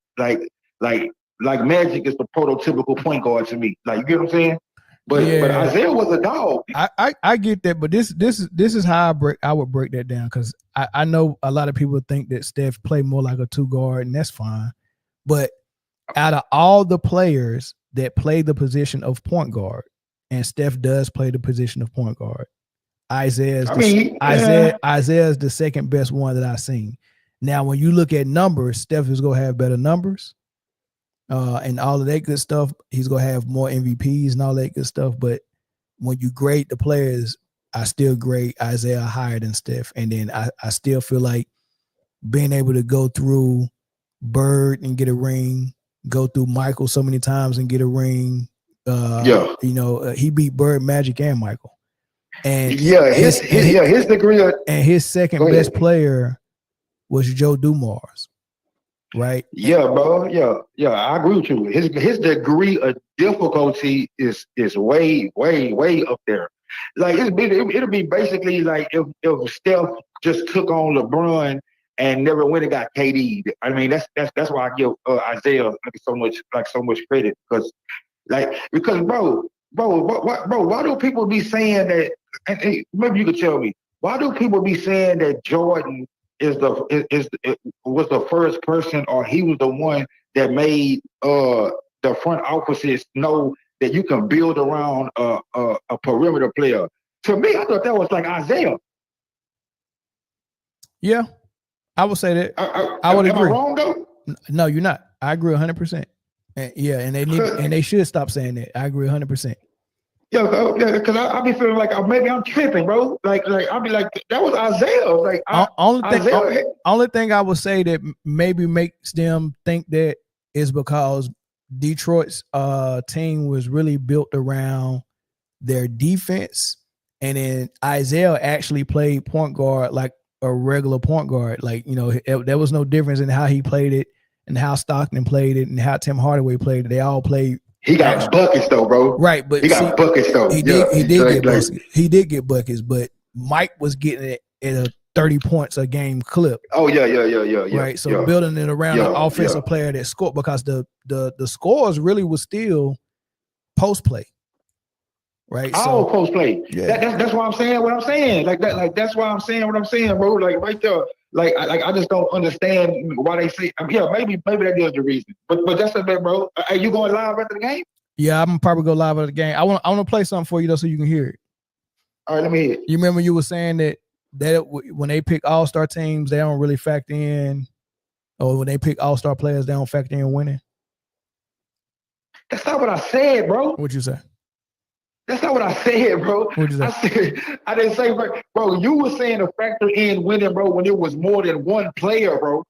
Magic is the prototypical point guard to me. Like, you get what I'm saying? But Isaiah was a dog. I get that, but this is how I would break that down, because I know a lot of people think that Steph play more like a two guard, and that's fine. But out of all the players that play the position of point guard, and Steph does play the position of point guard, Isaiah is the second best one that I've seen. Now, when you look at numbers, Steph is gonna have better numbers. And all of that good stuff, he's gonna have more MVPs and all that good stuff. But when you grade the players, I still grade Isaiah higher than Steph. And then I still feel like being able to go through Bird and get a ring, go through Michael so many times and get a ring. He beat Bird, Magic, and Michael. And his degree and his second best player was Joe Dumars. Right. Yeah, bro. Yeah. I agree with you. His degree of difficulty is way up there. Like it'll be basically like if Steph just took on LeBron and never went and got KD. I mean, that's why I give Isaiah so much credit, because bro, why do people be saying that? And maybe you could tell me, why do people be saying that Jordan was the first person, or he was the one that made the front offices know that you can build around a perimeter player? To me, I thought that was like Isaiah. Yeah, I would say that. I would agree. Am I wrong though? No, you're not. I agree 100%. And they should stop saying that. I agree 100%. Yeah, because I be feeling like maybe I'm tripping, bro. Like I'll be like, that was Isaiah. Like only thing I would say that maybe makes them think that is because Detroit's team was really built around their defense, and then Isaiah actually played point guard like a regular point guard. Like, there was no difference in how he played it and how Stockton played it and how Tim Hardaway played it. They all played. He got buckets though, bro. Right, but he got buckets though. He did get buckets, but Mike was getting it at a 30 points a game clip. Oh yeah. Right, so building it around an offensive player that scored, because the scores really was still post play. Right, all post play. Yeah, that's why I'm saying what I'm saying. Like that, like that's why I'm saying what I'm saying, bro. Like right there. Like I just don't understand why they say. Maybe that is the reason. But that's the bit, bro. Are you going live after the game? Yeah, I'm gonna probably go live after the game. I want to play something for you though, so you can hear it. All right, let me hear it. You remember you were saying that when they pick all-star teams, they don't really factor in, or when they pick all-star players, they don't factor in winning. That's not what I said, bro. What'd you say? That's not what I said, bro. What'd you say? I didn't say, bro. You were saying to factor in winning, bro, when it was more than one player, bro.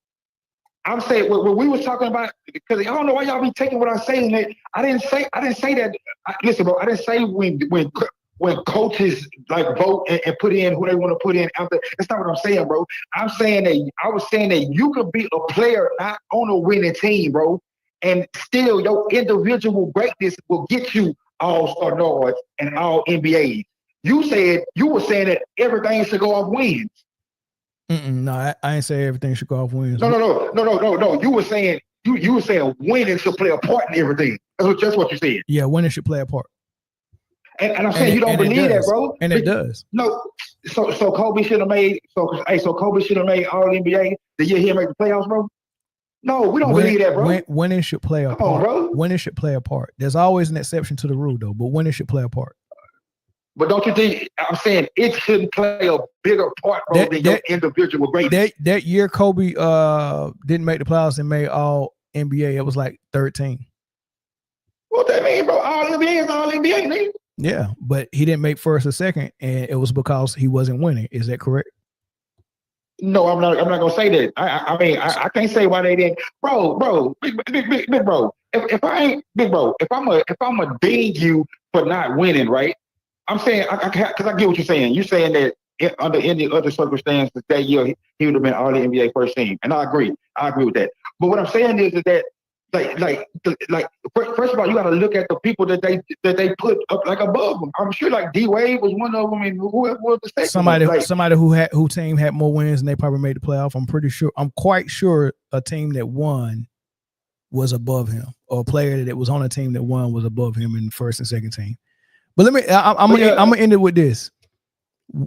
I'm saying when we was talking about, because I don't know why y'all be taking what I'm saying. That I didn't say that. Listen, bro. I didn't say when coaches like vote and put in who they want to put in after. That's not what I'm saying, bro. I was saying that you could be a player not on a winning team, bro, and still your individual greatness will get you all-star Nords and all NBAs. You were saying that everything should go off wins. No, I ain't say everything should go off wins. No. You were saying winning should play a part in everything. That's what you said. Yeah, winning should play a part. And I'm saying you don't believe that, bro. And it does. No. So Kobe should have made Kobe should have made all NBA the year he made the playoffs, bro. No, we don't believe that, bro. Winning should play a part. Come on, bro. Winning should play a part. There's always an exception to the rule, though, but winning should play a part. But don't you think? I'm saying it shouldn't play a bigger part, bro, than your individual greatness. That year, Kobe didn't make the playoffs and made All NBA. It was like 13. What that mean, bro? All NBA is all NBA, nigga. Yeah, but he didn't make first or second, and it was because he wasn't winning. Is that correct? No, I'm not gonna say that. I mean, I can't say why they didn't, bro, big bro. If I ain't big bro, if I'm a ding you for not winning, right? I'm saying because I get what you're saying. You're saying that under any other circumstances that year he would have been all the NBA first team, and I agree. I agree with that. But what I'm saying is that like first of all, you got to look at the people that they put up like above them. I'm sure like D Wade was one of them, and whoever was the second. Somebody who team had more wins and they probably made the playoff. I'm quite sure a team that won was above him, or a player that was on a team that won was above him in first and second team. But I'm gonna end it with this.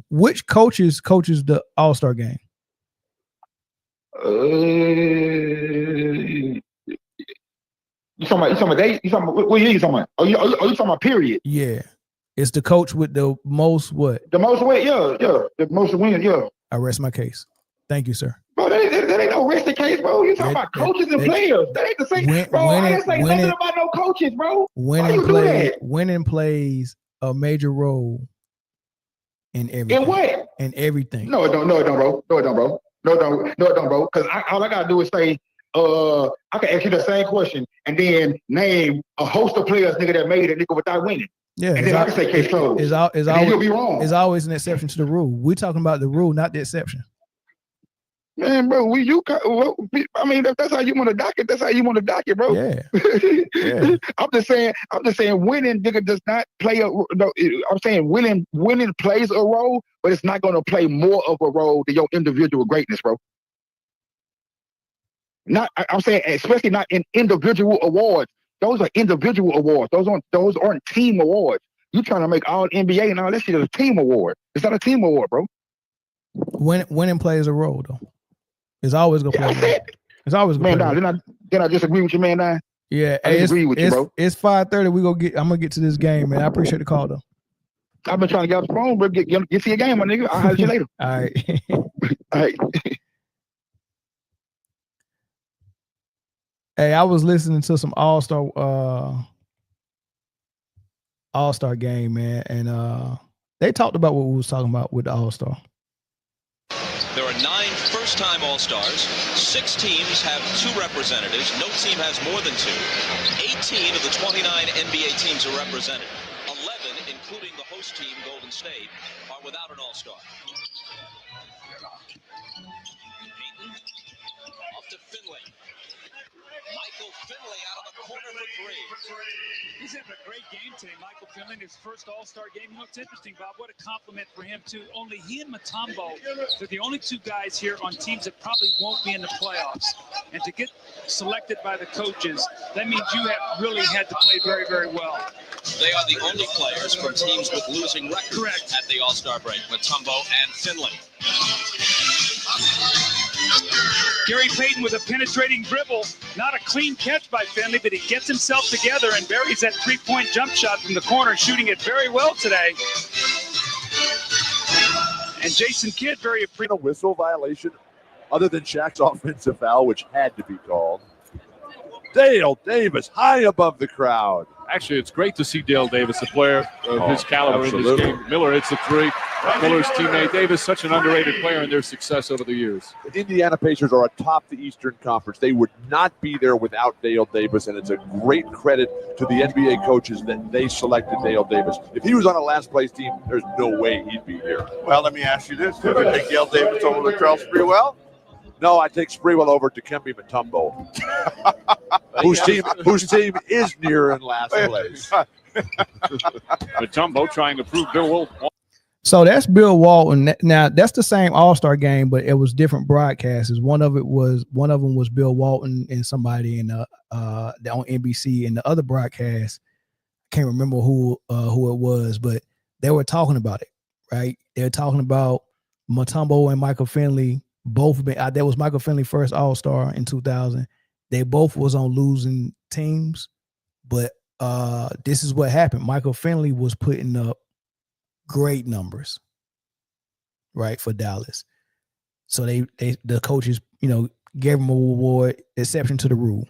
Which coaches the All-Star game? You talking about what year you talking about? Oh, you talking about period? Yeah. It's the coach with the most what? The most win, yeah. The most wins, yeah. I rest my case. Thank you, sir. Bro, that ain't no rest the case, bro. You talking about coaches and players. That ain't the same. Bro, I didn't say nothing about no coaches, bro. Winning plays a major role in everything. In what? In everything. No, it don't, bro. No, it don't, bro. Because all I gotta do is say, I can ask you the same question and then name a host of players, nigga, that made it, nigga, without winning. Yeah, and then I can say case closed. You'll be wrong. It's always an exception to the rule. We're talking about the rule, not the exception. Man, bro, I mean, if that's how you want to dock it, that's how you want to dock it, bro. Yeah. I'm just saying, winning, nigga, does not play I'm saying winning plays a role, but it's not going to play more of a role than your individual greatness, bro. I'm saying, especially not in individual awards. Those are individual awards. Those aren't team awards. You trying to make all NBA and all that shit is a team award. It's not a team award, bro. Winning plays a role, though. It's always gonna play. It's always gonna play. Man, did I disagree with you, man? Yeah, I disagree with you, bro. It's 5:30. I'm gonna get to this game, man. I appreciate the call, though. I've been trying to get off the phone, bro. Get to your game, my nigga. I'll holler at you later. All right. All right. Hey, I was listening to some All-Star game, man, and they talked about what we was talking about with the All-Star. There are 9 first-time All-Stars. 6 teams have 2 representatives. No team has more than 2. 18 of the 29 NBA teams are represented. 11, including the host team, Golden State, are without an All-Star. Off to Finley. Michael Finley out of the corner for 3. He's having a great game today, Michael Finley, his first All-Star game. You know, it's interesting, Bob, what a compliment for him, too. Only he and Mutombo are the only 2 guys here on teams that probably won't be in the playoffs. And to get selected by the coaches, that means you have really had to play very, very well. They are the only players from teams with losing records. Correct. At the All-Star break, Mutombo and Finley. Gary Payton with a penetrating dribble. Not a clean catch by Finley, but he gets himself together and buries that 3-point jump shot from the corner, shooting it very well today. And Jason Kidd, very appreciative. A whistle violation other than Shaq's offensive foul, which had to be called. Dale Davis high above the crowd. Actually, it's great to see Dale Davis, a player of his caliber in this game. Miller hits the 3. Miller's teammate Davis, such an underrated player in their success over the years. The Indiana Pacers are atop the Eastern Conference. They would not be there without Dale Davis, and it's a great credit to the NBA coaches that they selected Dale Davis. If he was on a last-place team, there's no way he'd be here. Well, let me ask you this. Did you take Dale Davis over Latrell Sprewell? No, I take Sprewell over Dikembe Mutombo, whose team is near in last place. Mutombo trying to prove Bill Walton. So that's Bill Walton. Now that's the same All-Star game, but it was different broadcasters. One of them was Bill Walton and somebody on NBC, and the other broadcast, I can't remember who it was, but they were talking about it, right? They were talking about Mutombo and Michael Finley. Both been that was Michael Finley first All-Star in 2000. They both was on losing teams, but this is what happened. Michael Finley was putting up great numbers, right, for Dallas. So the coaches, gave him a reward, exception to the rule.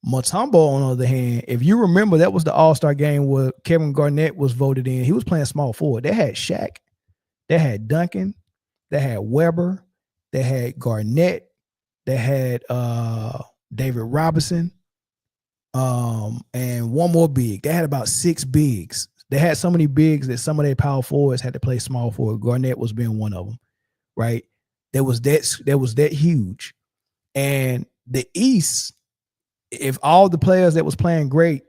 Mutombo, on the other hand, if you remember, that was the All-Star game where Kevin Garnett was voted in. He was playing small forward. They had Shaq, they had Duncan, they had Weber, they had Garnett, they had David Robinson, and one more big. They had about 6 bigs. They had so many bigs that some of their power forwards had to play small forward. Garnett was being one of them, right? That was that huge. And the East, if all the players that was playing great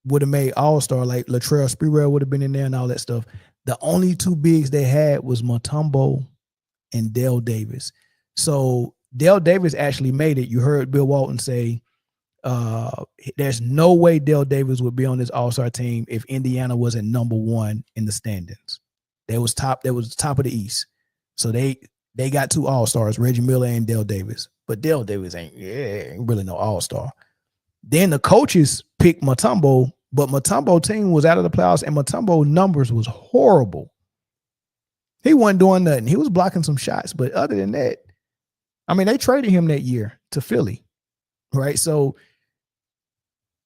would have made All-Star, like Latrell Sprewell would have been in there and all that stuff, the only 2 bigs they had was Mutombo and Dale Davis. So Dale Davis actually made it. You heard Bill Walton say, there's no way Dale Davis would be on this All-Star team if Indiana wasn't number 1 in the standings. They was top of the East. So they got 2 All-Stars, Reggie Miller and Dale Davis. But Dale Davis ain't really no All-Star. Then the coaches picked Mutombo, but Mutombo team was out of the playoffs, and Mutombo numbers was horrible. He wasn't doing nothing. He was blocking some shots, but other than that, I mean, they traded him that year to Philly, right? So,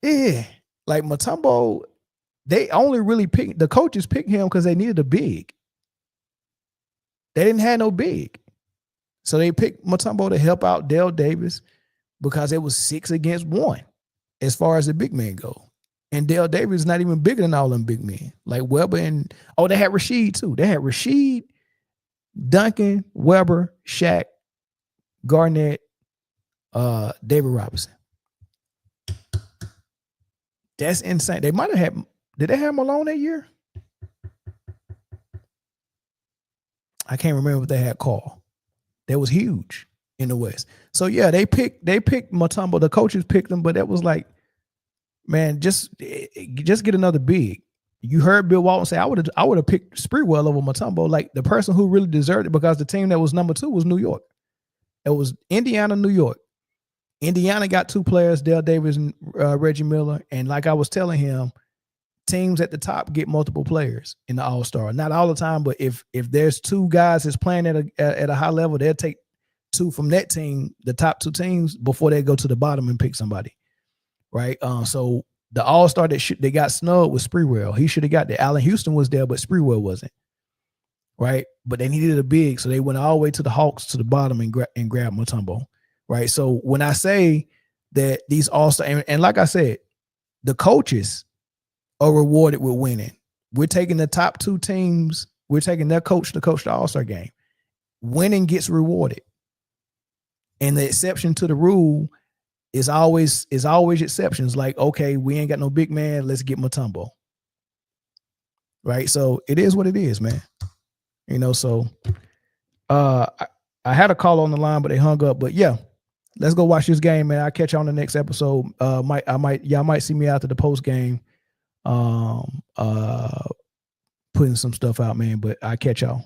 yeah, like Mutombo, they only really picked, the coaches picked him because they needed a big. They didn't have no big. So they picked Mutombo to help out Dale Davis because it was 6 against 1 as far as the big men go. And Dale Davis is not even bigger than all them big men. Like Weber and, they had Rasheed too. They had Rasheed, Duncan, Weber, Shaq, Garnett, David Robinson. That's insane. They might have had, did they have Malone that year? I can't remember if they had Carl. That was huge in the West. So yeah, they picked Mutombo. The coaches picked them, but that was like, man, just get another big. You heard Bill Walton say, I would have picked Sprewell over Mutombo, like the person who really deserved it, because the team that was number 2 was New York. It was Indiana, New York. Indiana got 2 players, Dale Davis and Reggie Miller. And like I was telling him, teams at the top get multiple players in the All-Star. Not all the time, but if there's 2 guys that's playing at a high level, they'll take 2 from that team, the top 2 teams, before they go to the bottom and pick somebody, right? So the All-Star they got snubbed was Sprewell. He should have got that. Allen Houston was there, but Sprewell wasn't, right? But they needed a big, so they went all the way to the Hawks to the bottom and grabbed Mutombo, right? So when I say that these All-Star, and like I said, the coaches are rewarded with winning. We're taking the top 2 teams. We're taking their coach to coach the All-Star game. Winning gets rewarded. And the exception to the rule is always exceptions. Like, okay, we ain't got no big man. Let's get Mutombo. Right? So it is what it is, man. So I had a call on the line, but they hung up. But yeah, let's go watch this game, man. I'll catch you on the next episode. Y'all might see me after the post game. Putting some stuff out, man, but I catch y'all.